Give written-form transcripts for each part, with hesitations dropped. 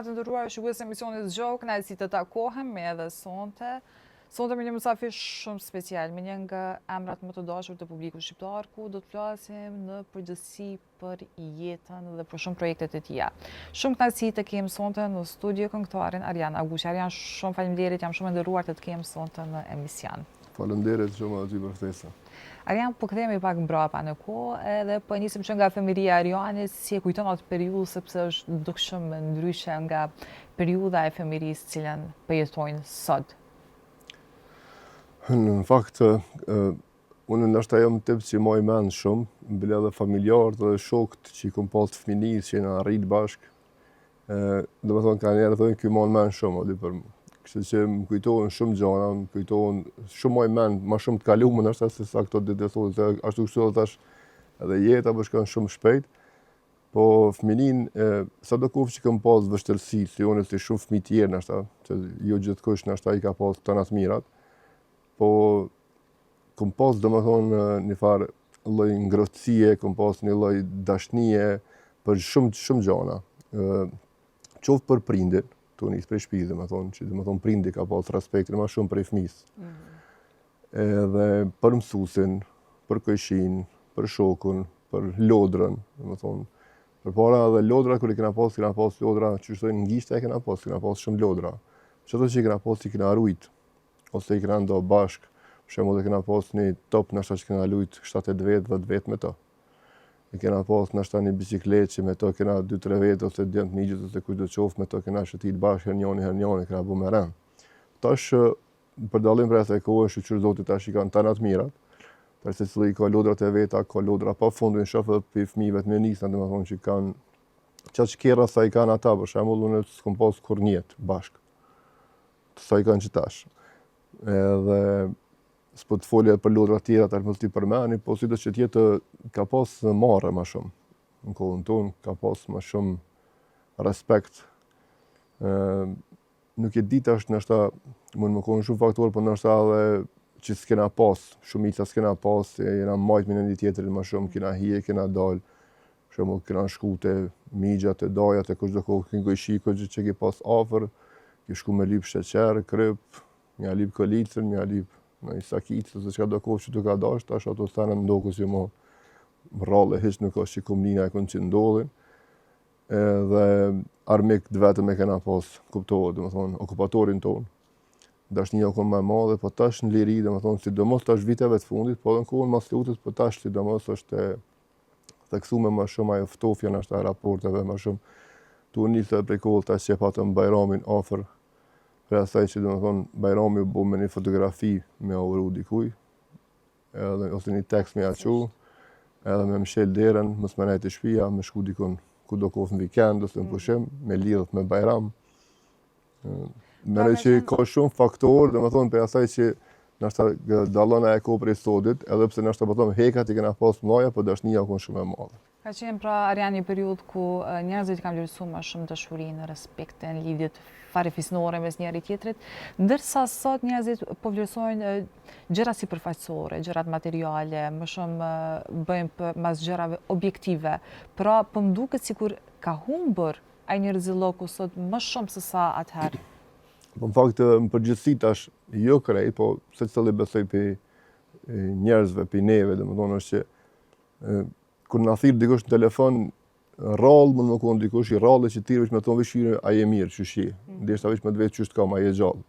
Televizorat të ndërruar shikues e emisionit Zgjoh, kënaqësi të takohem me edhe sonte. Sonte me një mysafir shumë special, me një nga emrat më të dashur të publikut shqiptar, ku do të flasim në përgjithësi për jetën dhe për shumë projektet e tija. Shumë kënaqësi të kem sonte në studio këngëtarin Arjan Agushi. Arjan, shumë faleminderit, jam shumë e nderuar të kem sonte në emision. Faleminderit shumë aty për ftesën. Arjan, po kthehemi pak mbrapa në kohë, edhe po nisim që nga fëmijëria e Arjanit, si e kujton atë periudhë, sepse është dukshëm ndryshe nga periudha e fëmijërisë cilën po jetojnë sot. Në fakt, unë ndoshta jam tip që moj mend shumë, bile edhe familjarët dhe shokët që i kom pas të fëmijës që na rrit bashkë. Domethënë kanë njerëz thonë ky mon mend shumë aty për mua. Kështu që më kujtohen shumë gjëra, më kujtohen shumë moj mend, më shumë të kaluar ndoshta se sa këto ditë thotë, ashtu kështu tash edhe jeta po shkon shumë shpejt. Po fëminin, sado kohë që kam pas vështirësi, si unë si shumë fëmijë tjerë ndoshta, që jo gjithkush ndoshta i ka pas këto të mirat. Po kom pas domethënë një farë lloj ngrohtësie, kom pas një lloj dashnie për shumë gjëra. Qoftë për prindin, tu nis prej shtëpisë, domethënë prindi ka pas respektin më shumë për fëmijën. Edhe për mësuesin, për këshin, për shokun, për lodrën, domethënë përpara edhe lodra kur i kena pas lodra, që thonë ngjishta e kena pas shumë lodra. Çdo që i kena pas i kena rujt, ose i kena ndo bashk, për shembull e kena pas një top ndoshta që kena lujt 7-8 vjet, 10 vjet me to. E kena pas ndoshta një biçikletë që me to kena 2-3 vjet ose djent migjit ose kujt do të qoftë me to kena shëtit bashkë herë njëri kena bu me ran. Tash për dallim për asaj kohë shoqër Zoti tash i kanë tanat mirat. Tash secili ka lodrat e veta, ka lodra pa fundin, shoh edhe për fëmijëve të nisën, domethënë që kanë çfarë çkerra sa i kanë ata, për shembull unë s'kam pas kur njët bashk. Sa i kanë që tash. Edhe s'po të folja për lodra tjera tash mos ti përmeni, po sidoqë që tjetë ka pas marrë më shumë. Në kohën tonë ka pas më shumë respekt. Nuk e di tash ndoshta mund më konë shumë faktor, por ndoshta edhe që s'kena pas, shumica s'kena pas, jena majt me një tjetërin më shumë, kena hije, kena dal, për shembull kena shku te migjat, te dajat, te kushdo kohë, këngoj shiko që ke pas afër, ke shku me lyp sheqer, kryp, mja lyp kolicën, mja lyp në i sakicë, ose çka do kohë që tu ka dash, tash ato stanë ndokës që më rrallë hiç nuk është që komunina e konë që ndodhin. Edhe armik të vetëm e kena pas, kuptohet, domethënë okupatorin tonë. Dashnia konë më e madhe, po tash në liri, domethënë sidomos tash viteve të fundit, po edhe në kohën mas lutet, po tash sidomos është theksuar më shumë ajo ftofja ndoshta e raporteve më shumë. Tu nisë prej kohës tash që patëm Bajramin afër. Për asaj që domethënë Bajrami u bë me një fotografi me uru dikuj, edhe ose një tekst me aqu, edhe me mshel derën, mos më nejt të shtëpia, me shku dikun ku do kohë në vikend ose në pushim, me lidhet me Bajram. Mendoj që ka shumë faktor, domethënë për asaj që ndoshta dallon ajo kohë prej sotit, edhe pse ndoshta po them hekat i kena pas mëdha, po dashnia ka shumë e madhe. Ka qenë pra Arjan një periudhë ku njerëzit kanë vlerësuar më shumë dashurinë, respektin, lidhjet farefisnore mes njëri tjetrit, ndërsa sot njerëzit po vlerësojnë gjëra sipërfaqësore, gjërat materiale, më shumë bëjmë mas gjërave objektive. Pra po më duket sikur ka humbur ai njerëzilloku sot më shumë se sa atëherë. Po në fakt në përgjithësi tash jo krej, po secili besoj pe njerëzve, pe neve, domethënë është që kur na thirr dikush në telefon, rrallë mund më konë dikush i rrallë që thirr veç me thonë veshire a je mirë, çushi. Ndeshta veç me të vetë çysh kam a je gjallë.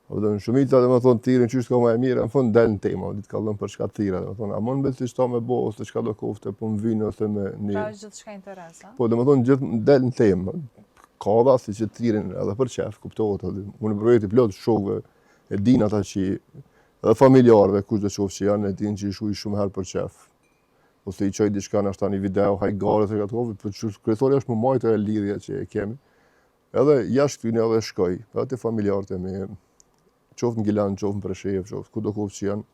Po shumica domethënë thirrin çysh kam a je mirë, në fund dalin tema, ditë kallon për çka thirra, domethënë a mund bëj çto me bë ose çka do kofte, po më vjen ose me një. Pra gjithçka interes, a? Po domethënë gjithë dalin tema. Ka dha si që thirrin edhe për çef, kuptohet aty. Unë provoj të plot shokëve, e din ata që edhe familjarëve kush do të qoftë që janë, e din që i shuj shumë herë për çef. Ose i qoj diçka ndoshta një video, hajgare se ato, por kryesori është më majtë e lidhja që e kemi. Edhe jashtë këtyne edhe shkoj, edhe te familjarët e mi, qoftë në Gilan, qoftë në Preshev, qoftë kudo kohë që janë.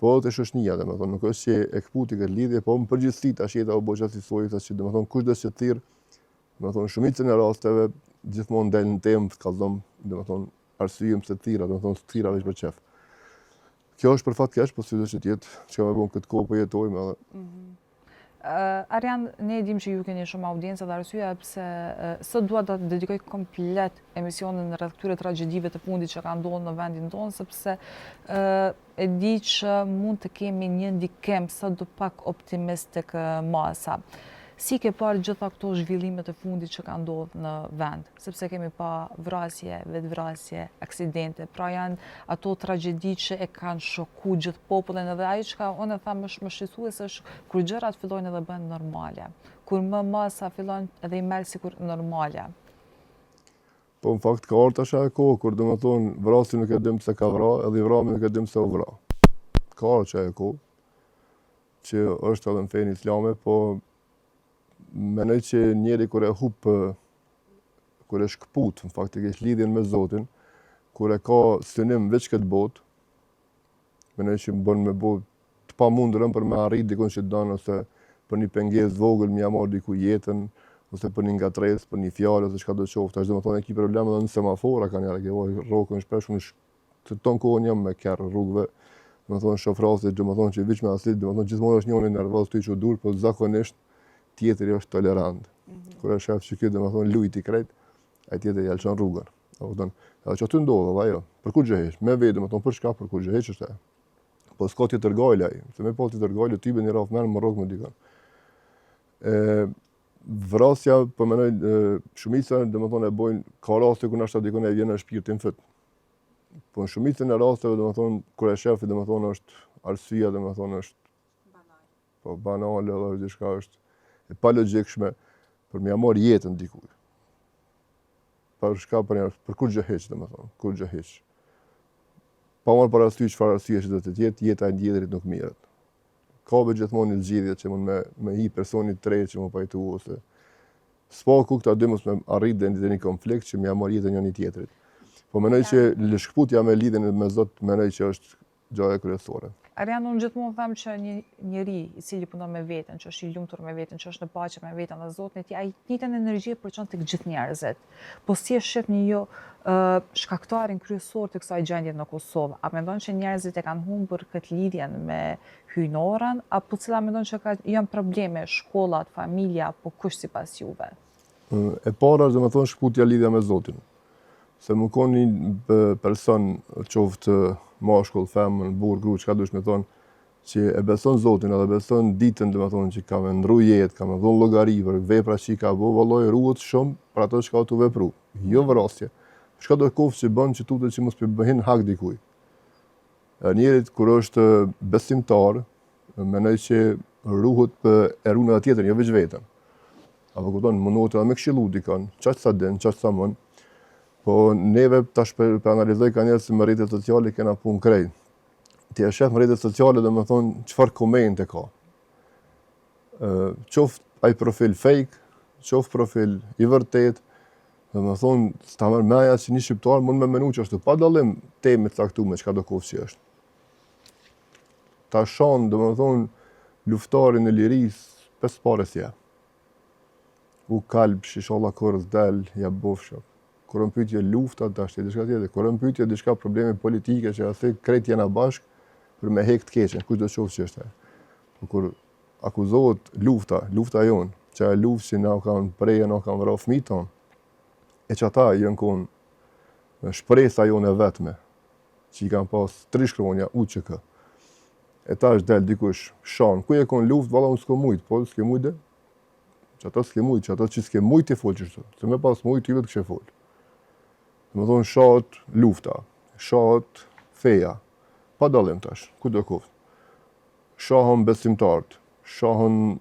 Po te shoqënia, domethënë nuk është që e kputi këtë lidhje, po në përgjithësi tash jeta u bë çfarë si thoj, tash domethënë kush do të thirr, domethënë shumicën e rasteve gjithmonë dalin temë të kallzon, domethënë arsye pse thirra, domethënë thirra veç për çef. Kjo është për fat keq, po sidoqë që tjetë, çka më bën këtë kohë po jetojmë edhe. Arian, ne dim që ju keni shumë audiencë dhe arsyeja pse sot dua të dedikoj komplet emisionin rreth këtyre tragjedive të fundit që ka ndodhur në vendin tonë, sepse e di që mund të kemi një ndikim sa do pak optimist tek masa. Si ke parë gjitha këto zhvillimet e fundit që ka ndodhur në vend, sepse kemi pa vrasje, vetvrasje, aksidente, pra janë ato tragjedi që e kanë shoku gjithë popullin edhe ai çka unë tham më shqetësues është kur gjërat fillojnë edhe bëhen normale, kur më masa fillon edhe i merr sikur normale. Po në fakt ka ardhur tash ajo kohë kur domethënë vrasi nuk e dim se ka vrarë, edhe i vrami nuk e dim se u vra. Ka ardhur ajo kohë që është edhe në fenë islame, po mendoj që njeri kur e hup, kur e shkput, në faktikisht lidhjen me Zotin, kur e ka synim veç këtë botë, mendoj që bën me bo të pamundurën për me arrit dikun që don, ose për një pengesë vogël m'ia marr diku jetën, ose për një ngatresë, për një fjalë ose çka do të qoftë. Tash domethënë e ki problem edhe në semafora kanë ja ke rrokën shpesh unë të ton kohën jam me kerr rrugëve. Domethënë shofrasi domethënë që veç me aslit, domethënë gjithmonë është njëri nervoz ty që dur, po zakonisht tjetëri është tolerant. Kur e shef që ky domethënë lujti krejt, ai tjetëri ja lçon rrugën. Edhe që aty ndodh ajo. Për ku gjëhesh? Me vetë domethënë për çka për ku gjëhesh është ajo. Po s'ka tjetër gojle ai. Se me po tjetër gojle ti bën i rraf merr më rrok me dikon. Vrasja po mendoj shumica domethënë e bojnë ka raste ku ndoshta dikon e vjen në shpirtin fut. Po në shumicën e rasteve domethënë kur e shefi domethënë është arsyeja domethënë është banale. Po banale edhe diçka është e pa logjikshme për m'ia marr jetën dikujt. Për shka për kur gjë hiç domethënë, kur gjë hiç. Pa marrë parasysh çfarë arsyesh do të jetë, jeta e tjetrit nuk mirët. Ka gjithmonë një zgjidhje që mund me hi personit të tretë që më pajtu ose s'paku këta dy mos me arrit dhe një konflikt që m'ia marr jetën njëri tjetrit. Po mendoj që lëshkputja me lidhjen me Zot mendoj që është gjëja kryesore. Arian, unë gjithmonë them që një njeri i cili punon me veten, që është i lumtur me veten, që është në paqe me veten dhe Zotin e tij, ai njëjtën energji e përçon tek gjithë njerëzit. Po si e shef një shkaktarin kryesor të kësaj gjendje në Kosovë? A mendon që njerëzit e kanë humbur këtë lidhjen me hyjnorën, apo cila mendon që janë probleme, shkollat, familja, apo kush sipas juve? E para është domethënë shkputja lidhja me Zotin. Se më konë një person, qoftë mashkull, femër, burr, grup, çka dush me thonë, që e beson Zotin edhe beson ditën domethënë që ka me ndru jetë, ka me dhon llogari për vepra që i ka bëu, vallai ruhet shumë për ato çka u vepru. Jo vrasje. Çka do kofsh që bën që tutet që mos bëhin hak dikujt. Njeri kur është besimtar, mendoj që ruhet për erun edhe tjetër, jo veç veten. Apo kupton, mundohet edhe me këshillu dikon, çaq sa den, çaq sa mund. Po neve tash për analizoj ka njerëz që me rrjetet sociale kena punë krejt. Ti e shef në rrjetet sociale domethënë çfarë komente ka. Qoftë ai profil fake, qoftë profil i vërtet, domethënë sta merr meja që një shqiptar mund me menu që është pa dallim temë të caktuar çka do kofsh që është. Ta shon domethënë luftarin e lirisë pas parës ja. U kalb shisholla korrës dal ja bofsha. Kur në pyetje lufta, tash diçka tjetër. Kur në pyetje diçka probleme politike që asaj krejt jena bashk për me hek të keqen, kush do të qoftë që është ajo. Po kur akuzohet lufta jon, që ajo luftë që na kanë prerë, na kanë vrarë fëmijët tonë, e që ata janë kon shpresa jone vetme, që i kanë pas 3 shkronja UÇK. E tash del dikush, shon, ku e kon luftë, valla unë s'ko mujt, po s'ke mujt dhe? Që ata s'ke mujt, që ata që s'ke mujt i fol qështu, se me pas mujt i vetë këshe fol. Më thonë shahat lufta, shahat feja, pa dallim tash, ku do koftë. Shahën besimtarët, shahën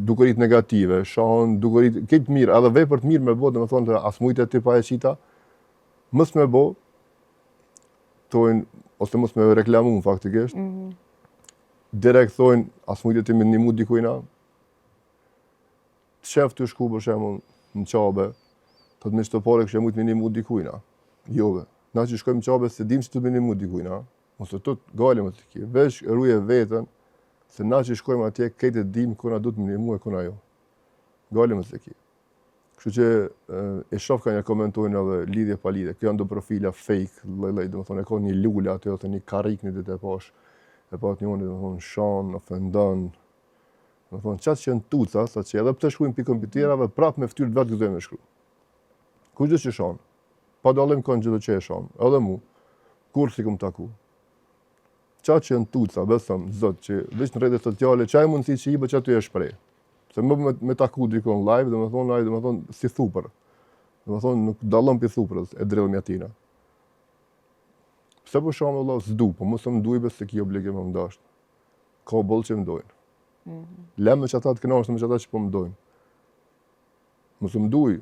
dukurit negative, shahën dukurit këtë mirë, edhe vepër të mirë me bo, dhe më thonë të as mujt e ti pa e qita, mës me bo, tojnë, ose mës me reklamu faktikisht, direkt thojnë, as mujt e ti me një mu dikujna, të shef të shku për shemull në qabe, të të mishë të pare kështë e mujtë me një mu dikujna. Jove. Na që shkojmë qabe se dim që të me një mu dikujna, ose të të gale më të ki. Vesh ruje vetën, se na që shkojmë atje, kejtë e dim këna du të me një mu e këna jo. Gale më të ki. Kështu që e shof ka një komentojnë edhe lidhje pa lidhje. Kjo janë do profila fake, lej, dhe më thonë e ka një lullë aty, ose një karik një ditë e pash. e pat njëri, domethënë, shan, ofendon. Domethënë, qatë që në tuca, sa që edhe pëtë shkruajnë pikë kompjuterave, prapë me ftyrë të vetë gëzojnë me shkru. Kushdo që shan, pa dallim kanë gjithë që e shan, edhe mu, kur si kum taku. Qatë që në tuca, besëm, zot, që veç në rrjetet sociale, çaj mundësi që i bë që aty e shpreh. Se më me taku dikon live, domethënë, si thupër. Domethënë, nuk dallon pi thuprës e drillmi atina. Pse po shoh valla s'du, po mos më duaj se ki obligim më ndash. Ka boll që më dojnë. Lem me që ata të kënaqshëm me që ata që po më dojnë. Mos më duaj.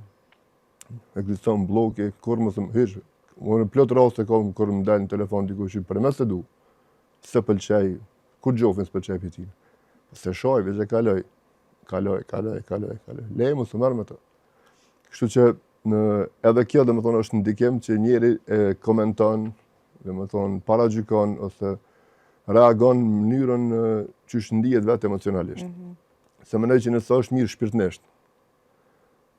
Ekziston bloke, kur mos më hysh. Unë plot raste kam kur më dal në telefon dikush që përmes të du. Se pëlqej, kur gjofin s'pëlqej pi ti. Se shoj, veç e kaloj. Kaloj. Lej mos më marr me të. Kështu që edhe kjo domethënë është ndikim që njeri e komenton, domethënë paragjykon ose reagon në mënyrën që ndihet vetë emocionalisht. Se mendoj që nëse është mirë shpirtërisht,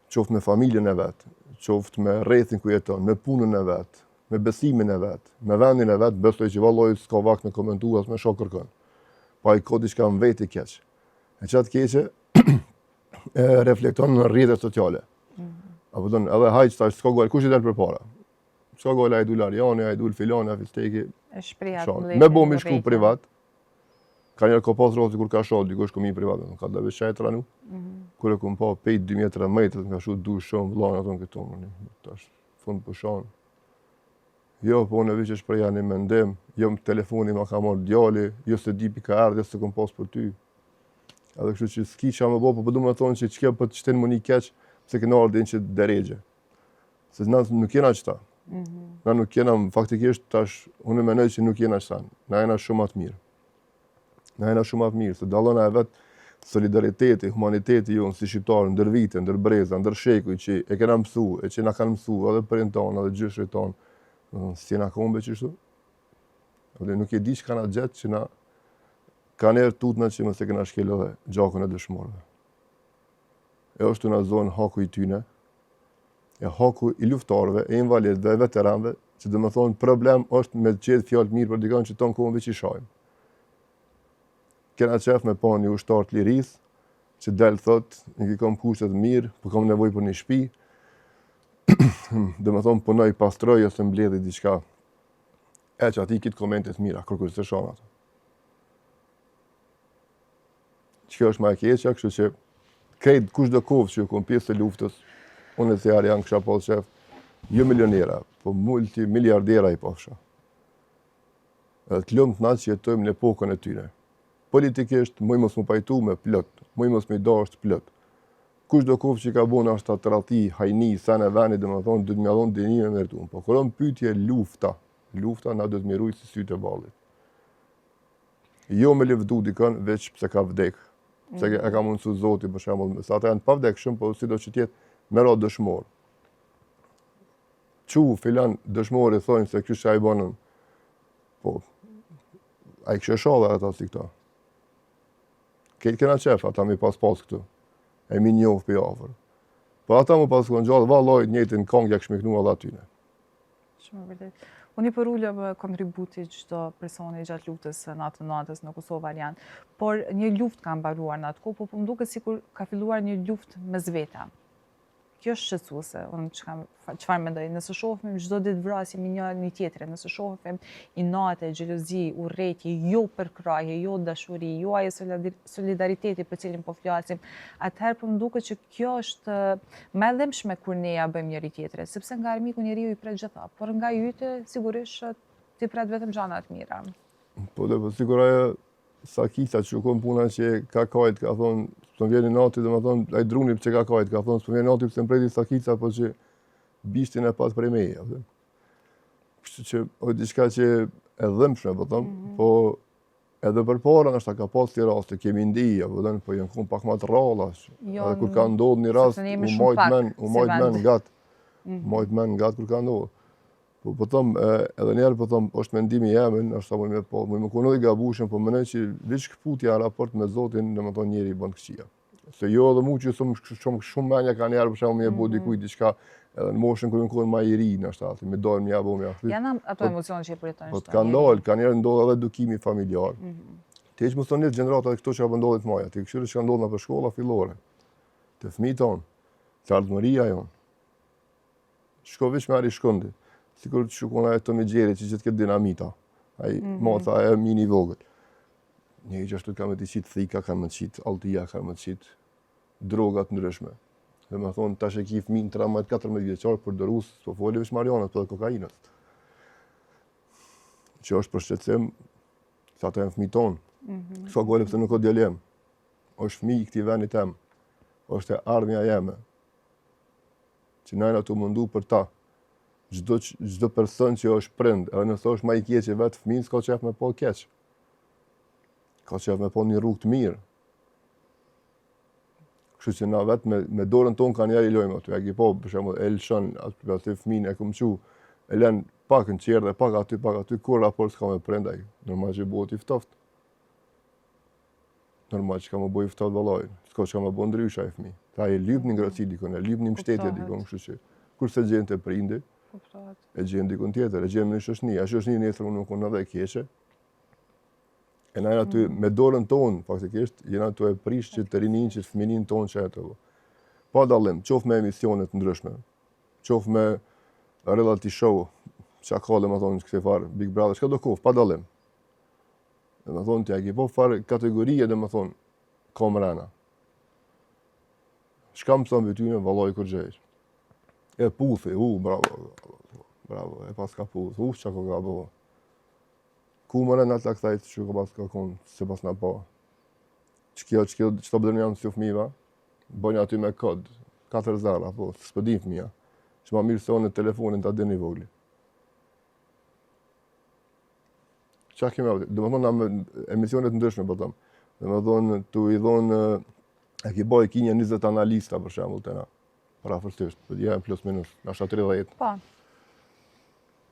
qoftë me familjen e vet, qoftë me rrethin ku jeton, me punën e vet, me besimin e vet, me vendin e vet, besoj që valloj s'ka vakt me komentu as me shoh kërkon. Pa i ka diçka në vetë keq. E çat keqe e reflekton në rrjetet sociale. Apo don edhe hajç tash s'ka gol, kush i dal përpara? S'ka gol ai dul Ariani, ai dul filani, ai fisteki. E shpreh Me bomi shku privat. Ka njerë ka pas rroti kur ka shoh dikush komi privat, ka dëve çaj tranu. Kur e kum pa pejt 2 metra nga shu du shumë vllai aton këtu. Tash fund po shon. Jo, po në vishë shpreja një mendim, jo më telefoni ma ka marrë djali, jo se di pi ka ardhë, jo se kom pas për ty. Edhe kështu që s'ki qa me bo, po du me thonë që qëke për të shtenë më një keq, se këna ardhin që deregje. Se na nuk jena qëta. Na nuk jena, faktikisht tash, unë menoj që nuk jena qëta. Na jena shumë atë mirë. Se dallona e vetë solidariteti, humaniteti jonë si shqiptarë, ndër vite, ndër breza, ndër shekuj që e kena mësu, e që na kanë mësu, edhe përin tonë, edhe gjyshrit tonë, si na kombe qështu. Nuk e di që ka na gjetë që na ka njerë tutna që mëse kena shkel edhe gjakën e dëshmorëve. E është të na zonë haku i tyne, e haku i luftarëve, e invalidëve, e veteranëve, që dhe më thonë problem është me qetë fjallë mirë për dikon që tonë kombe që i shajmë. Kena qef me pa një ushtar të liris, që delë thot, një kom kushtet mirë, po kom nevoj për një shpi, dhe me thonë punoj pastroj ose mbledhi diçka. E që ati kitë komentet mira, kërkush të shonë ato. Që kjo është ma e keqja, kështu që krejt kush do kovë që ju kom pjesë të luftës, unë e se Arian kësha pas shef, jo milionera, po multimiliardera i pafsha. Edhe të lumë të na që jetojmë në epokën e tyre. Politikisht, muj mos më pajtu me plot, muj mos më dasht plot. Kush do kovë që ka bo në ashtë të rati, hajni, sen e veni, dhe më thonë, dhe të mjallon dënime me mërtu. Po kërëm pytje lufta na do të mirujt si sytë e balit. Jo me livdu dikën, veç pse ka vdek. Pse e ka mundësu zoti, për shembull, sa ata janë pa vdek shumë, po si do që tjetë me ra dëshmor. Filan dëshmori thonë se kështë që a i banën, po, a i kështë shala ata si këta. Këtë kena qef, ata mi pas këtu, e mi njohë për jafër. Po ata mu pas kënë gjallë, valoj njëtin kongja këshmi kënu edhe atyne. Shumë vërtet. Unë i përullëm kontributi çdo personi gjatë luftës natës në Kosovë Arian, por një luftë ka mbaruar në atë kohë, po më duket sikur ka filluar një luftë mes veta. Kjo është shqetësuese, unë çfarë mendoj, nëse shohim çdo ditë vrasim një tjetrin, nëse shohim inate, xhelozi, urrëtie, jo përkrahje, jo dashuri, jo ai solidariteti për cilin po flasim, atëherë po më duket që kjo është më e dhëmshme kur ne ja bëjmë njëri tjetrit, sepse nga armiku njeriu i pret gjitha, por nga yte sigurisht ti pret vetëm gjëra të mira. Po dhe po sigurisht Sakisa që kom puna që ka kajt, ka thonë, së më vjeni nati dhe më thonë, a i druni që ka kajt, ka thonë, së më vjeni nati pëse më prejti Sakisa, po që bishtin e pas prej meja. Kështë që o diçka që e dhëmshme, po thonë, po edhe për para nështë ka pas të raste, kemi ndija, po jenë kom pak ma të ralla, edhe kur ka ndodhë një rast, u majt men gatë kur ka ndodhë. Po thëmë, edhe njerë po thëmë, është mendimi jemin, është sa më kono i gabushën, po mënej që veç këputja raport me Zotin, në më thonë njeri i bënd këqia. Se jo edhe mu që shumë menja ka njerë për shembull me bu dikuj diçka edhe në moshën kur në ma i ri në shtati, me dojnë mja bo mja thit. Janë ato emocione që i përjetojnë Po t'ka ndalë, ka njerë ndodhë edhe edukimi familjar. Te që më thonë njëtë gjenerata edhe këto që ka ndodhë të maja, te këshyre që ka ndodhë në për shkolla fillore, te fëmi tonë, te ardhëmëria jonë. Shko veç me ari shkundi, sikur që shukon aje të me gjeri që gjithë këtë dinamita, aje motha e mini vogël. Një që ashtu ka me të qitë thika, ka me të qitë altia, ka me të qitë drogat ndryshme. Dhe me thonë, tash e ki fëmin 13-14 vjeqarë për dërus, po foli veç marianët për dhe kokainët. Që është për shqetësim, sa të e në fëmi tonë. Kësa gole pëse nuk o djelem. është fëmi i këti venit tem. është e ardhmja jeme. Që najna të mundu për ta. Gjdo person që është prind, edhe nëse është ma i keq e vetë fëmin, s'ka qef me po keq. Ka qef me po një rrugë të mirë. Kështu që na vetë me dorën tonë kanë njerë i lojmë aty. E ki po, për shemë, e lëshën aty fëmin e këmë qu, e len pak në qerë dhe pak aty, kur raport s'ka me prindaj. Normal që i bëhet i ftoftë. Normal që ka me bëhet i ftoftë vëllaj. S'ka që ka me bëhet ndrysha i fëmi. Ta e lyp një ngrëci dikon, e lyp një mështetje dikon, kështu që. Kurse gjenë të prindi, e gjenë dikon tjetër, e gjenë në shoshni. A shoshni njëtër unë nuk unë edhe keqe. E na jena ty, me dorën tonë, faktikisht, jena tu e prish që të rinin, që të fëminin tonë që e të. Pa dallim, qofë me emisionet ndryshme, qofë me reality show, që a ka dhe me thonë këti farë, Big Brother, shka do kofë, pa dallim. Dhe me thonë, t'ja ki po farë kategorie dhe me thonë, kamrena. Shka më thonë bëtyne, valoj kur gjejsh. E puthi, bravo, e pas ka puth, që ka ka bëho. Ku më në të këtajtë që ka pas ka konë, se pas në pa. Që të bëdërnë janë si fëmiva, bënja aty me kod, 4 zara, po, së pëdim fëmija. Që ma mirë se onë në telefonin të adin i vogli. Qa kemi avdi? Dhe më thonë në emisionet ndryshme, po tëmë. Dhe më thonë, tu i thonë, e ki boj kinja 20 analista, për shemull, të na. Pra fërstisht, për jenë plus minus, nështë 30. Po.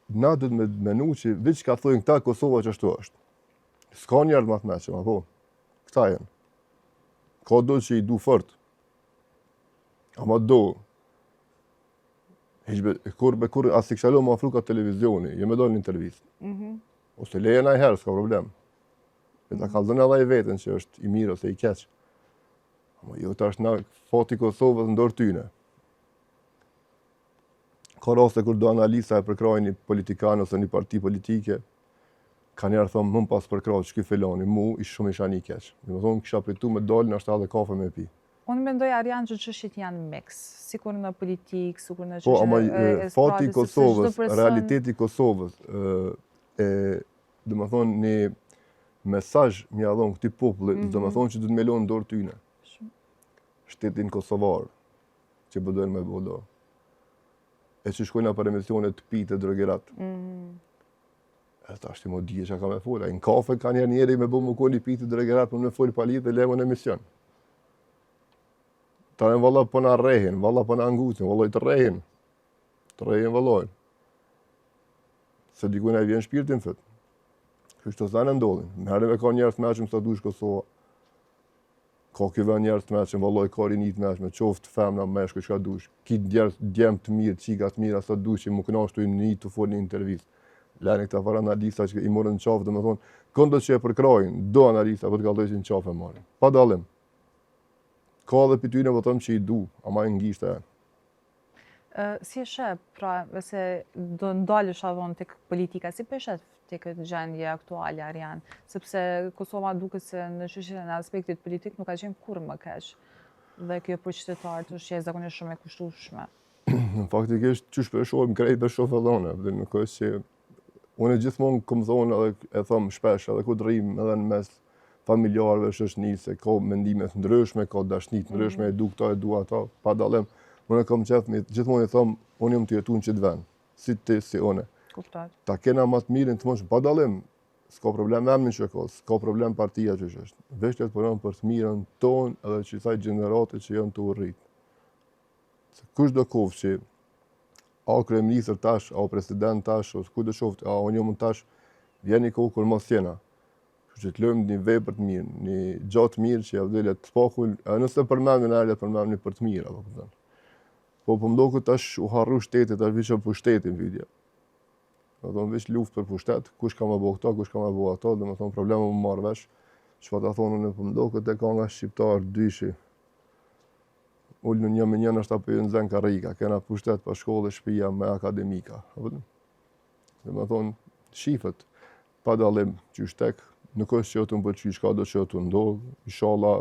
Na dhëtë me menu që veç ka thujnë këta Kosova që ashtu është. S'ka njerë më të meqëm, apo? Këta jenë. Ka do që i du fort. Ama do. Kur as i këshalo më afru ka televizioni, je me do një intervjist. Ose leje na i herë, s'ka problem. E ta kalzën edhe i vetën që është i mirë ose i keq. Ama jo të është na fati Kosovës ndorë tyne. Ka raste kur do analisa e përkraj një politikan ose një parti politike, ka njerë thonë, më pas përkraj që ki filoni, mu ish shumë isha një keq. Dhe më thonë, kisha pritu me dalë në ashtë edhe kafe me pi. Unë mendoj, Arjan, që qështjet janë mix, sikur në politikë, sikur në Po, qështjet ama e fati stratës, Kosovës, realiteti Kosovës, dhe më thonë, një mesazh mja dhonë këti popullit, dhe më thonë që du të melonë dorë tyne. Shtetin Kosovar, që bëdojnë me bodo. E që shkojna për emisionet të pitë e drogerat. E ta është i mo dje që ka me folë. Në kafe ka njeri me bo më koni pitë e drogerat, për me folë palit dhe lemo në emision. Ta në valla për në rehin, valla për në angusin, valloj të rehin. Të rehin valloj. Se dikujna i vjen shpirtin fët. Kështë të zanë ndodhin. Merë me ka njerës të meqëm sa dush Kosova. Ka këve njerës të meqëm, valloj ka rinit meqëm, qoftë femna meshko që ka dush. Kitë djemë të mirë, qika të mirë, asa dush që më kënashtu i një të folë një intervjist. Lene këta farë analisa që i morën në qafë dhe me thonë, këndo që e përkrajnë, do analisa, për të kaldoj që në qafë e marrin. Pa dalim. Ka dhe për tyne vëtëm që i du, ama i ngishtë e. Si e shep, pra, nëse do ndalësh avon të politika, si peshet të këtë gjendje aktuale, Arjan? Sepse Kosova duke se në shëshin në aspektit politik nuk ka qenë kur më keq. Dhe kjo për qytetarët është zakonisht shumë e kushtueshme. Faktikisht, që shpeshojmë krejt për shofë dhone, dhe nuk është që unë gjithmonë këmë thonë edhe e thëmë shpesh, edhe ku të rrim edhe në mes familjarëve shoshni, se ka mendimet ndryshme, ka dashnit ndryshme, e du këta, e du ata, pa dalim. Unë kam qefë, gjithmonë i thëmë, unë jam të jetu në qitë vend, si ti, si une. Ta kena ma të mirin të mëshë, pa dalim, s'ka problem emnin që ka, s'ka problem partia që është. Veshtet përëm për të mirën tonë edhe që saj generate që janë të urrit. Kush do kofë që a kryeministër tash, a president tash, ose ku do shoftë, a unë jam tash, vjen një kohë kur mos jena. Kështu që të lëmë një vepër të mirë, një gjatë mirë që ja vdele të pakull, e nëse përmendim në të përmendim për të mirë, apo kupton. Po më do këtë tash u harru shtetit, tash vishë pushtetin vidja. Do thonë veç luftë për pushtet, kush ka më bëu këto, kush ka më bëu ato, do të thonë probleme më marr vesh. Çfarë ta thonë unë po më do këtë ka nga shqiptar dyshi. Ullë në një me njën është apo në zën karrika, kena pushtet pa shkollë, shtëpia me akademika. Apo do të thonë shifët pa dallim qysh tek, nuk është që të më pëlqy çka do që të ndodh, inshallah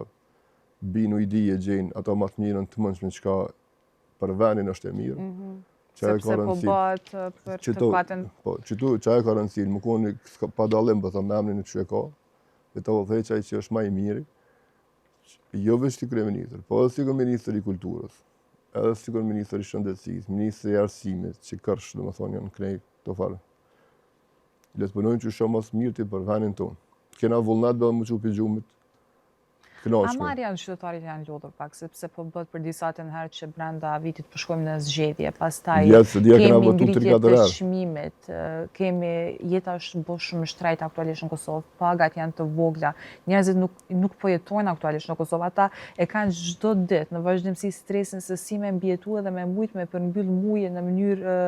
binu i di e gjejnë ato më të mirën të mundshme çka për vendin është e mirë. Sepse po bëhet për të patën. Po, çu çaja ka rëndësi, më koni pa dallim po them emrin që e ka. Dhe të vëdheqaj që është më i miri. Jo veç si kryeministër, po edhe si ministër i kulturës, edhe si ministër i shëndetësisë, ministër i arsimit, që kërsh, domethënë janë krej këto farë. Le të punojnë që shumë mas mirë ti për vendin tonë. Kena vullnet bëllë më qupi gjumit. A marrë janë qytetarit janë lodhur pak, sepse po bëhet për disa të herë që brenda vitit po shkojmë në zgjedhje, pastaj kemi ngritje të çmimit, kemi jeta është bo shumë shtrejt aktualisht në Kosovë, pagat janë të vogla, njerëzit nuk po jetojnë aktualisht në Kosovë, ata e kanë çdo ditë në vazhdimsi stresin se si me mbjetu edhe me mbujt me përmbyll muje në mënyrë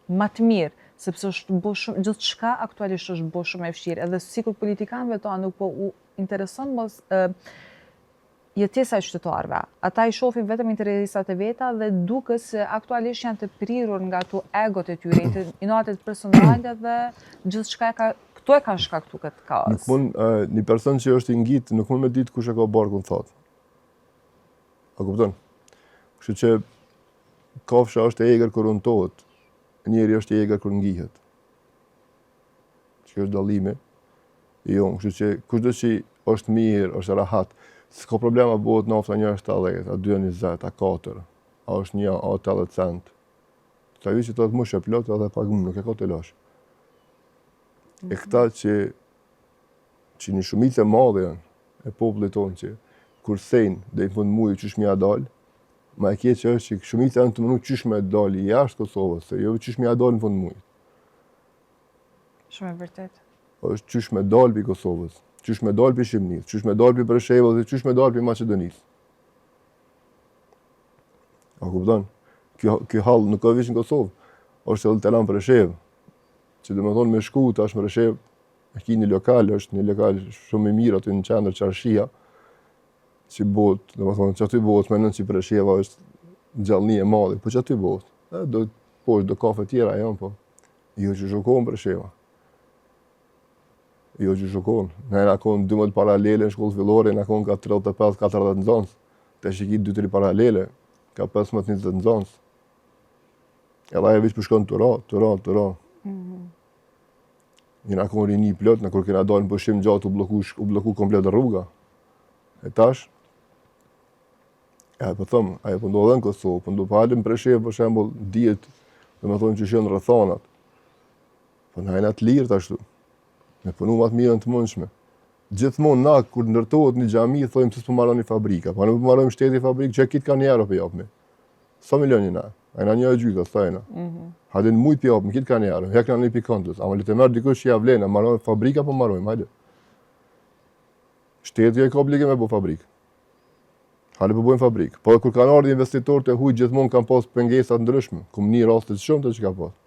më të mirë, sepse është bo shumë, gjithçka aktualisht është bo shumë e vështirë, edhe sikur politikanëve ta nuk po u intereson mos jetesa e qytetarëve. Ata i shohin vetëm interesat e veta dhe duket se aktualisht janë të prirur nga ato egot e tyre, inatet personale dhe gjithçka këto e kanë shkaktuar këtë kaos. Nuk mund një person që është i ngjit, nuk mund me ditë kush e ka barkun thot. A kupton? Kështu që kafsha është e egër kur untohet, njeri është i egër kur ngjihet. Që është dallimi. Jo, kështu që kushdo që është mirë, është rahat, s'ka problema bëhet nafta 1.70, a 2.20, a 4, a është 1, a 80 cent. Sa vi që të më shëplot edhe pak më nuk e ka të lash. E këta që një shumicë e madhe janë e popullit tonë që kur sejnë dhe i fund mujë qysh mja dalë, ma e keq është që shumicë janë të mënu qysh me dalë i jashtë Kosovës, se jo qysh mja dalë në fund mujë. Shumë e vërtet. është qysh me dalë për Kosovës, qysh me dalë për Shqipënisë, qysh me dalë për Preshevës dhe qysh me dalë për Maqedonisë. A kupton? Kjo hall nuk ka veç në Kosovë, është edhe Telan Preshevë, që dhe me thonë me shku tash në Preshevë, e ki një lokal, është një lokal shumë i mirë aty në qendër Qarshia, që bëhet, dhe me thonë që aty bëhet, me nënë që Presheva është gjallëni e madhe, po që aty bëhet. Do kafe tjera janë, po, jo që shokon Presheva. Jo që shokon. Ne na konë 12 paralele në shkollë fillore, na konë ka 35-40 nxënës. Te shiki 2-3 paralele, ka 15-20 nxënës. Edhe ajo veç për shkon të ra. Një na konë rini plot, në kur kena dalë në pushim gjatë u bloku komplet rruga. E tash, po thëmë, ajo po ndodhe në Kosovë, po ndodhe halëm Preshevë, për shembull, dihet, dhe me thonë që shenë rrethonat. Po na jena të lirë ashtu. Me punu më të mirën të mundshme. Gjithmonë na, kur ndërtohet një xhami, thojmë se s'po marroni fabrika. Po nuk po marrojmë shteti fabrikë, që kitë kanë euro për japmi. Sa milioni na? Ajna një e gjyka, thajna. Hajde në mujt për japmi, kitë kanë euro. Ja kanë një pikantës. Ama le të merë dikush që ja vlenë, marrojmë fabrika, po marrojmë, hajde. Shteti e ka obligim me bo fabrikë. Hajde po bojmë fabrikë. Po kur kanë ardhur investitorë të huaj, gjithmonë kanë pas pengesa të ndryshme. Kum një raste të shumta që ka pas.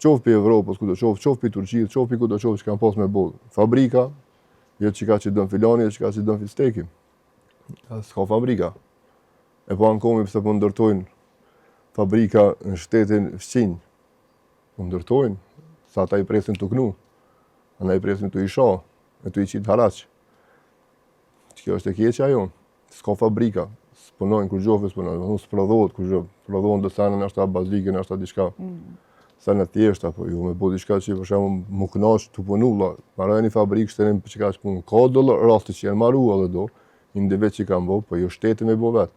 Qoftë për Evropës, qoftë për Turqisë, qoftë për kudo që kanë pas me bodë. Fabrika, jo që ka që dënë filani, jo që ka që dënë fisteki. S'ka fabrika. E po ankomi pëse po ndërtojnë fabrika në shtetin fëqinj. Po ndërtojnë, sa ata i presin të knu, ata i presin të isha, e të i qitë haraq. Kjo është e keqja jonë. S'ka fabrika, s'punojnë kur gjofe, s'prodhohet kur gjofe. Prodhohen dhe sanë në ashta bazike, në ashta diçka. Sa në thjeshta, po ju me bo diçka që për shembull më kënaq të punu, marrë një fabrikë shtenim për që ka që punë. Ka do rasti që janë marru edhe do, një vetë që kanë bo, po jo shteti me bo vetë.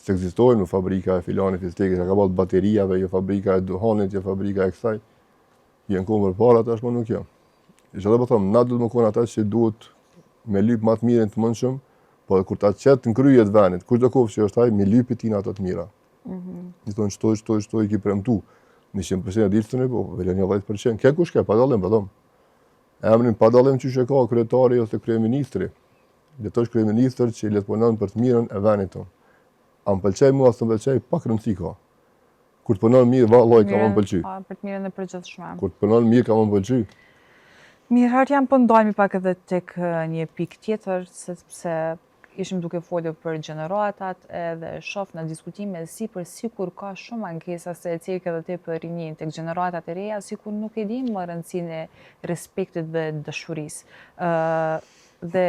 Se ekzistojnë në fabrika e filani fistekit, që ka bëllë baterijave, jo fabrika e duhanit, jo fabrika e kësaj. Jenë konë për para, tash më nuk janë. Që edhe po thëmë, na du të më konë ata që duhet me lypë më të mirën të mundshëm, po kur ta qetë në kryet venit, kur do kofë që është me lypë tina ato të mira. Një thonë qëtoj i ki premtu, 100% e ditës të një, po vele një 10%. Kja kush ke, pa dallim, Emrin pa dallim që ka kryetari ose kryeministri. Le të është kryeministër që le të punon për të mirën e vendit tonë. A më pëlqej mua, s'më pëlqej, pak rëndësi ka. Kur të punon mirë, vallaj ka më pëlqy. Për të mirën e përgjithshme. Kur të punon mirë, ka më pëlqy. Mirë, Arjan, po ndajmi pak edhe tek një pikë tjetër, sepse ishim duke folur për gjeneratat edhe shoh në diskutime sikur ka shumë ankesa se e cek edhe ti për rinjin tek gjeneratat e reja, sikur nuk e dim më rëndësinë e respektit dhe dashurisë. Dhe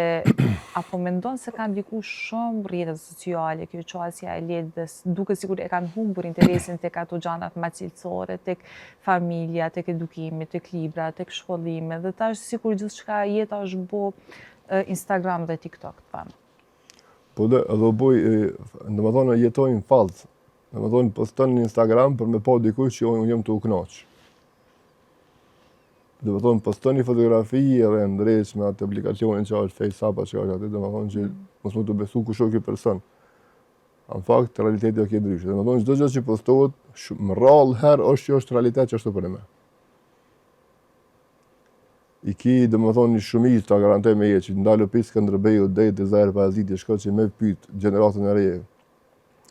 apo mendon se ka ndikuar shumë rrjetet sociale, kjo qasja e lehtë, duket sikur e kanë humbur interesin tek ato gjanat më cilësore, tek familja, tek edukimi, tek libra, tek shkollimi, dhe tash sikur gjithçka jeta është bo Instagram dhe TikTok, të Po dhe edhe boj, domethënë jetojnë fallë. Domethënë poston në Instagram për me pa dikush që unë jam të u kënaq. Domethënë poston një fotografi edhe ndresh me atë aplikacionin që është FaceApp që ka aty, domethënë që mos mund të besu kush është ky person. Në fakt realiteti është ndryshe. Domethënë çdo gjë që postohet më rrallë herë është realitet që është për ne. I ki, domethënë, një shumicë ta garantoj me jetë që ndalë pis Skënderbeu deri te Zair Paraziti shkoj që më pyet gjeneratën e re.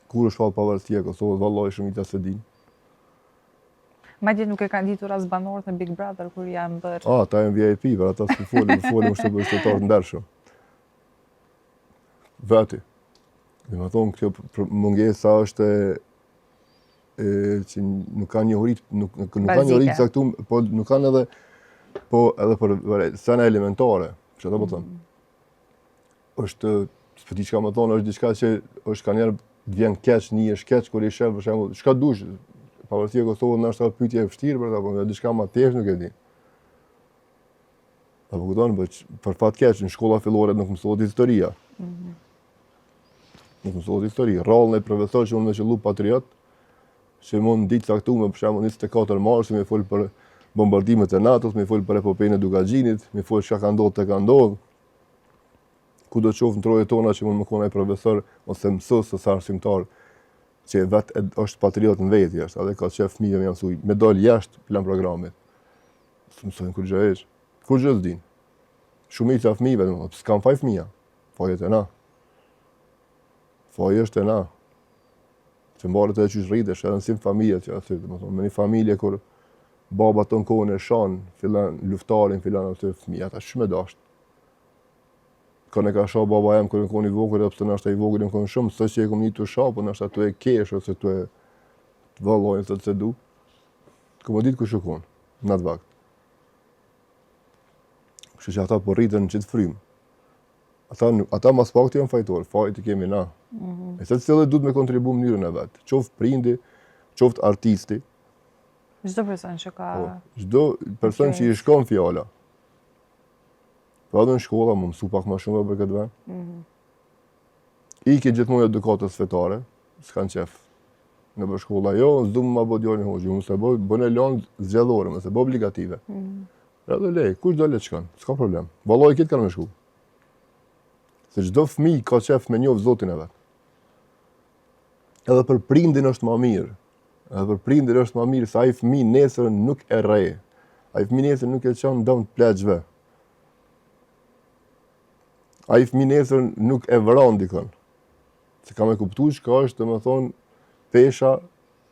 Kur është fal pavarësia e Kosovës, vallahi shumica se din. Madje nuk e kanë ditur as banorët në Big Brother kur janë bërë. Ta janë VIP, për ata s'u folim shtetar të ndershëm. Vati. Domethënë kjo mungesa është që nuk kanë njohuri, nuk kanë njohuri saktum, po nuk kanë edhe edhe për sena elementare, që ata po thënë. Është, s'po di çka më thonë, është diçka që është ka njerë vjen keq, është keq kur i shef për shembull, çka dush, pavarësia e Kosovës ndoshta pyetje e vështirë për ta, po diçka më tesh nuk e di. Apo kupton, për fat keq në shkolla fillore nuk mësohet historia. Nuk mësohet historia. Rrollën e profesorëve që unë më qellu patriot, që mund ditë caktuar për shembull 24 mars më fol për bombardimet e NATO-s, më fol për epopejën e Dugaxhinit, më fol çka ka ndodhur te ka ndodhur. Ku do të qoftë në trojet tona që mund më konë ai profesor ose mësues ose arsimtar që vetë është patriot në vetë jashtë, edhe ka qef fëmijë me mësuj, me dal jashtë plan programit. Së mësojnë kur gjë është. Kur gjë s'din. Shumica fëmijëve, s'kan faj fëmija. Fajet e na. Fajet është e na. Që mbarët e qysh rritesh, edhe nësim familje që aty, me një familje kur baba ton kohën e shan, fillan luftarin, fillan atë fëmija, ata shumë e dashtë. Kënë e ka shoh baba jem kërë në kohën i vogël, edhe pse nashta i vogël në kohën shumë, së që e kom një të shoh, po nashta të e kesh, ose të e vallojnë, se të se du. Këmë ditë ku shukon, në atë vakt. Kështë që ata po rritën në qitë frymë. Ata mas pak të janë fajtorë, fajt i kemi na. E se të cilët du të me kontribu mënyrën e vetë. Qoftë prindi, qoftë artisti. Çdo person që ka... Çdo person që i shkon fjala. Po edhe në shkolla më mësu pak më shumë për këtë vend. I ke gjithmonë edukatës fetare, s'kan qef. Në për shkolla, jo, s'du më bë djalin hoxhë, unë se bën e lanë zgjedhore, mëse bë obligative. Edhe lej, kush do le të shkon, s'ka problem. Vallai këtë kanë më shku. Se çdo fëmijë ka qef me njoh Zotin e vet. Edhe për prindin është më mirë. Edhe për prindin është më mirë se ai fëmijë nesër nuk e rre. Ai fëmijë nesër nuk e çon dëm të plaçve. Ai fëmijë nesër nuk e vron dikon. Se kam e kuptuar çka është, domethënë, pesha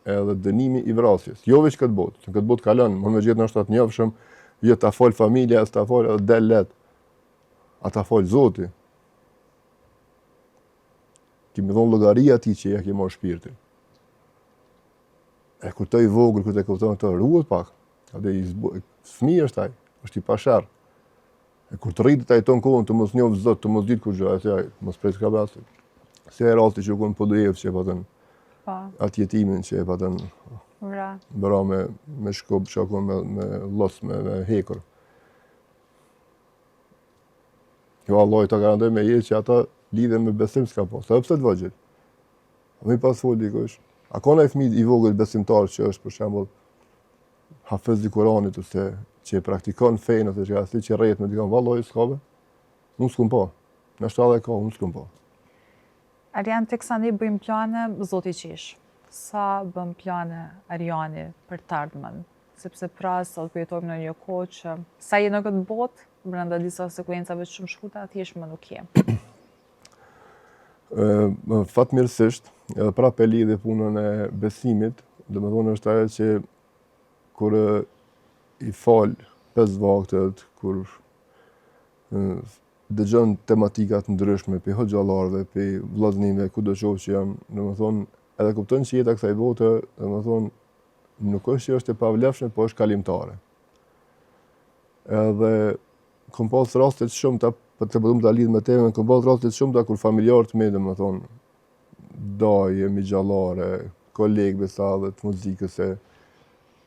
edhe dënimi i vrasjes. Jo veç këtë botë, se këtë botë kalon, mund me gjetë nështë atë njofshëm, jo ta fol familja, as ta fol edhe del let. A ta fol Zoti. Kimi dhonë llogaria atij që ja ke marrë shpirtin. E kur të i vogël, kur të kupton të ruhet pak. Fëmijë është ai, është i pasharr. E kur të rritet ai ton kohën të mos njoh Zot, të mos ditë kur gjë, atë mos pres ka bashkë. Se e rasti që kon Podujev që e patën. Atë jetimin që e patën. Bra me shkop që kon me llos me hekur. Jo Allah ta garantoj me jetë që ata lidhen me besim s'ka pas. Sa pse të vogël. Mi pas fol dikush. A ka një fëmijë i vogël besimtar që është për shembull hafez i Kuranit ose që e praktikon fenë ose që asnjë që rrjet me dikon vallahi s'ka be. Unë s'kum pa. Në shtatë ka, unë s'kum pa. Arjan, teksa ne bëjmë plane, Zoti qish. Sa bën plane Arjani për të ardhmen? sepse pras sot po jetojmë në një kohë që sa je në këtë botë, brenda disa sekuencave shumë shkurta, thjesht më nuk je. Fatmirësisht, edhe prapë e lidhe punën e besimit, domethënë është ajo që kur i fal 5 vaktet, kur dëgjon tematika të ndryshme pe hoxhallarëve, pe vllaznive, kudo qoftë që janë, domethënë edhe kupton që jeta kësaj bote, domethënë nuk është që është e pavlefshme, po është kalimtare. Edhe kom pas raste të shumta, për të përduam ta lidh me temën, kom pas raste të shumta kur familjarët mi, domethënë, daje, migjallare, kolegë besadhe të muzikës,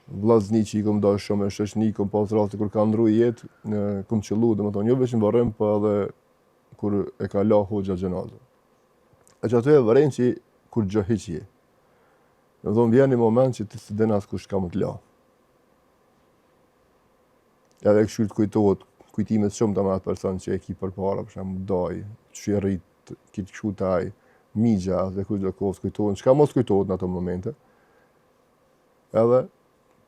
vllazni që i kom dashur shumë, e shoqni, kom pas raste kur kam ndru jetë, kom qëllu, domethënë, jo vetëm varrim, po edhe kur e ka la hoxha xhenazën. E që aty e vëren që kur gjë hiq je. Domethënë vjen një moment që ti s'din as kush ka më të la. Edhe kështu të kujtohet kujtimet shumë të me atë person që e ki përpara, për shembull daj, që i rrit, kitë kështu taj, migja, dhe kush do kohës kujtohen, çka mos kujtohet në ato momente. Edhe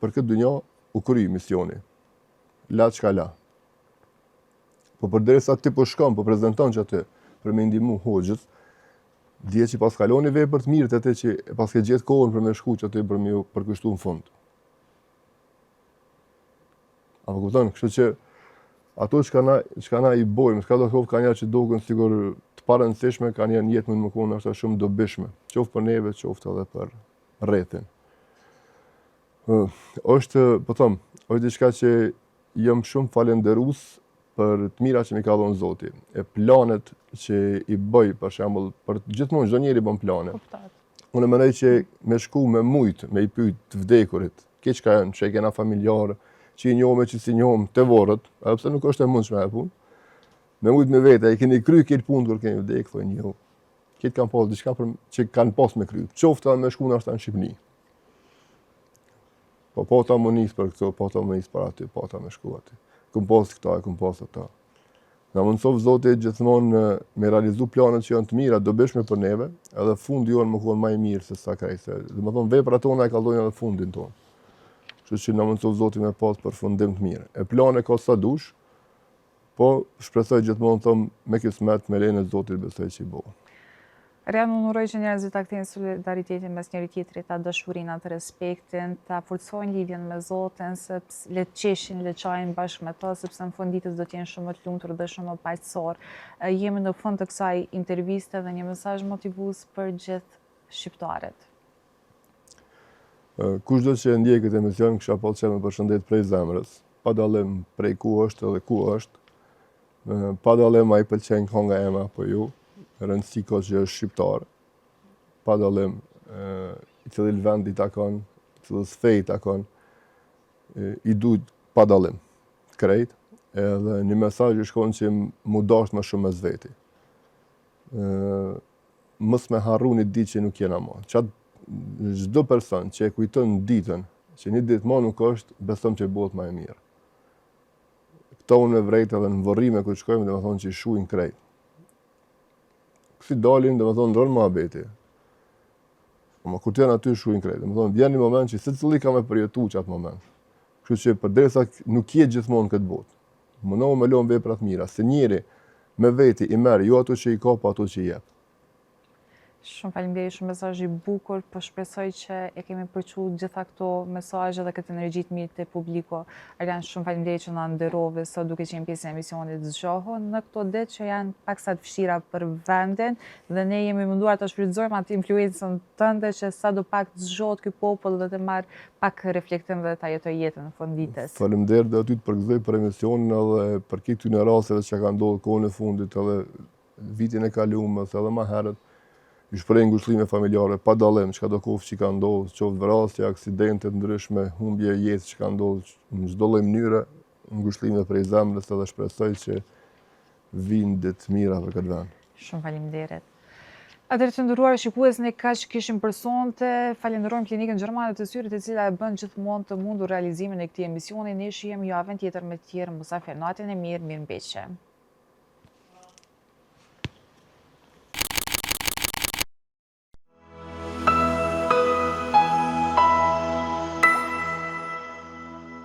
për këtë dunja u kry misioni. La çka la. Po përderisa ti po shkon, po prezanton që aty për me ndihmu hoxhës, dje që pas kaloni vepër të mirë të te që pas ke gjetë kohën për me shku që aty për me ju përkushtu në fund. Apo kupton, kështu që ato çka na i bojmë, s'ka do kohë ka njerë që doken sigur të parëndësishme, ka njerë jetë më konë është shumë dobishme, qoftë për neve, qoftë edhe për rrethin. Është diçka që jam shumë falenderues për të mira që mi ka dhënë Zoti, e planet që i bëj, për shembull, për gjithmonë çdo njeri bën plane. Unë mendoj që me shku me mujt, me i pyet të vdekurit, keq ka janë, që e kena familjarë, që i njohme, që si njohme, të vorët, edhe pse nuk është e mundshme e punë. Me mujt me vete, i keni kry këtë punë kur keni vdek, thoi njoh. Këtë kanë pas diçka që kanë pas me kry. Qoftë me shku në Shqipëni. Po ta më nis për këto, po ta më nis për aty, po ta më shku aty. Kum pas këta, kum pas ata. Na mundsov Zoti gjithmonë me realizu planet që janë të mira, dobishme për neve, edhe fundi jonë më kon më i mirë se sa krejse. Domethënë veprat tona e kallojnë edhe fundin tonë. Kështu që na mundsov Zoti me pas përfundim të mirë. E plane ka sa dush, po shpresoj gjithmonë thom me kismet, me lejen e Zotit besoj që i bëu. Rian, unë uroj që njerëzit ta kthejnë solidaritetin mes njëri tjetrit, ta dashurinë, ta respektin, ta forcojnë lidhjen me Zotin, sepse le të qeshin, le të çajin bashkë me to, sepse në fund ditës do të jenë shumë më të lumtur dhe shumë më paqësor. Jemi në fund të kësaj interviste dhe një mesazh motivues për gjithë shqiptarët. Kushdo që ndjej këtë emision, kisha pas që me përshëndet prej zemrës, pa dallim prej ku është edhe ku është, pa dallim a i pëlqen kënga eme apo ju, rëndësi ka që është shqiptar, pa dallim i cili vend i takon, i cili fej i takon, i duhet pa dallim krejt, edhe një mesazh i shkon që mu dasht më shumë mes veti. Mos me harru një ditë që nuk jena ma. Çdo person që e kujton ditën, që një ditë ma nuk është, besom që bëhet më e mirë. Këta unë me vrejt edhe në vorrime ku shkojmë, dhe me thonë që i shuin krejt. Kësi dalin, dhe me thonë, rënë më abeti. Ma kur të janë aty shuin krejt. Dhe me thonë, vjen një moment që secili ka me përjetu që atë moment. Kështu që përderisa nuk je gjithmonë këtë botë. Mënohu me lënë veprat mira, se njeri me veti i merr jo ato që i ka, po ato që i jep. Shumë faleminderit, shumë mesazh i bukur, po shpresoj që e kemi përçu gjitha këto mesazhe dhe këtë energji të mirë te publiku. Arian, shumë faleminderit që na nderove sot duke qenë pjesë e emisionit Zgjohu në këto ditë që janë paksa të vështira për vendin dhe ne jemi munduar ta shfrytëzojmë atë influencën tënde që sadopak të zgjohet ky popull dhe të marr pak reflektim dhe ta jetoj jetën në fund ditës. Faleminderit dhe aty të përgëzoj për emisionin edhe për këtyre rasteve që kanë ndodhur kohën e fundit edhe vitin e kaluar edhe më herët. Ju shpreh ngushëllime familjare, pa dallim, çka do qoftë që ka ndodhur, qoftë vrasje, aksidente ndryshme, humbje jetë që ka ndodhur në çdo lloj mënyre, ngushëllime prej zemrës edhe shpresoj që vinë ditë mira për këtë vend. Shumë faleminderit. Atëherë të nderuar shikues, ne kaq kishim për sonte. Falenderojmë Klinikën Gjermane të Syrit, e cila e bën gjithmonë të mundur realizimin e këtij emisioni. Ne shihemi javën tjetër me të tjerë mysafir. Natën e mirë, mirëmbëjtje.